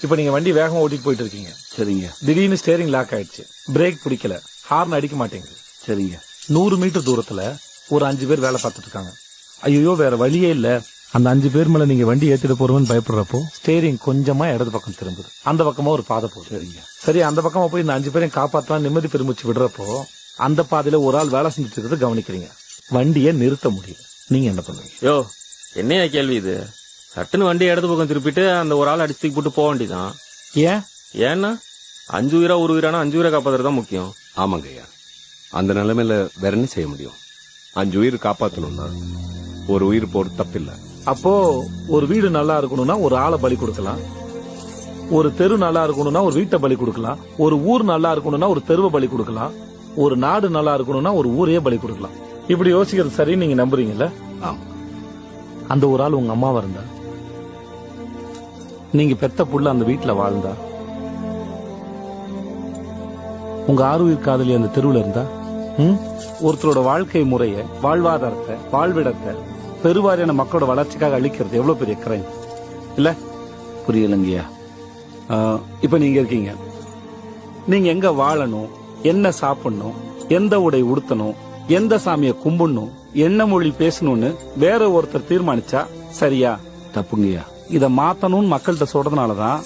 இப்ப நீங்க வண்டி வேகமா ஓட்டிட்டு போயிட்டு இருக்கீங்க. சரிங்க. திடீர்னு ஸ்டேரிங் லாக் ஆயிடுச்சு, பிரேக் பிடிக்கல, ஹார்ன் அடிக்க மாட்டேங்குது. சரிங்க. 100 மீட்டர் தூரத்துல ஒரு 5 பேர் வேலை பார்த்துட்டு இருக்காங்க. ஐயோ வேற வழியே இல்ல, அந்த 5 பேர் மேல நீங்க வண்டி ஏத்திட்டு போறவன்னு பயப்படுறப்போ ஸ்டேரிங் கொஞ்சமா இடது பக்கம் திரும்புது, அந்த பக்கமா ஒரு பாதை போகுது. சரிங்க. சரி, அந்த பக்கமா போய் இந்த 5 பேரையும் காப்பாத்தலாம் நிம்மதி பெருமிச்சு விடுறப்போ அந்த பாதையில ஒரு ஆள் வேலை செஞ்சுட்டு இருக்கிறது கவனிக்கிறீங்க. வண்டியை நிறுத்த முடியல, நீங்க என்ன பண்ணுவீங்க? யோ, என்னையா கேள்வி இது? சட்டுன்னு வண்டி இடது பக்கம் திருப்பிட்டு அந்த ஒரு ஆள் அடிச்சு போட்டு போக வேண்டியதான். ஏன்னா 5 உயிரா 1 உயிரானா 5 உயிரை காப்பாத்துறதுதான் முக்கியம். ஆமாங்க ஐயா, அந்த நிலைமையில வேற என்ன செய்ய முடியும்? 5 உயிர் காப்பாத்தணும்னா 1 உயிர் போறது தப்பில்லை. அப்போ ஒரு வீடு நல்லா இருக்கணும்னா ஒரு ஆளை பலி கொடுக்கலாம், ஒரு தெரு நல்லா இருக்கணும்னா ஒரு வீட்டை பலி கொடுக்கலாம், ஒரு ஊர் நல்லா இருக்கணும்னா ஒரு தெருவை பலி கொடுக்கலாம், ஒரு நாடு நல்லா இருக்கணும்னா ஒரு ஊரையே பலி கொடுக்கலாம். இப்படி யோசிக்கிறது சரி நீங்க நம்புறீங்கல்ல? அந்த ஒரு ஆள் உங்க அம்மாவா இருந்தா, நீங்க பெத்த புள்ள அந்த வீட்டுல வாழ்ந்தா, உங்க 6 உயிர் காதலி அந்த தெருவுல இருந்தா, ஒருத்தரோட வாழ்க்கை முறைய, வாழ்வாதாரத்தை, வாழ்விடத்தை பெருவாரியான மக்களோட வளர்ச்சிக்காக அழிக்கிறது எவ்வளவு பெரிய கிரைம் இல்ல? புரியலங்கய்யா. இப்ப நீங்க இருக்கீங்க, நீங்க எங்க வாழணும், என்ன சாப்பிடணும், எந்த உடை உடுத்தணும், எந்த சாமியை கும்பிடணும், என்ன மொழி பேசணும்னு வேற ஒருத்தர் தீர்மானிச்சா சரியா? தப்புங்கய்யா. இத மாத்தணும்னு மக்கள்கிட்ட சொல்றதுனாலதான்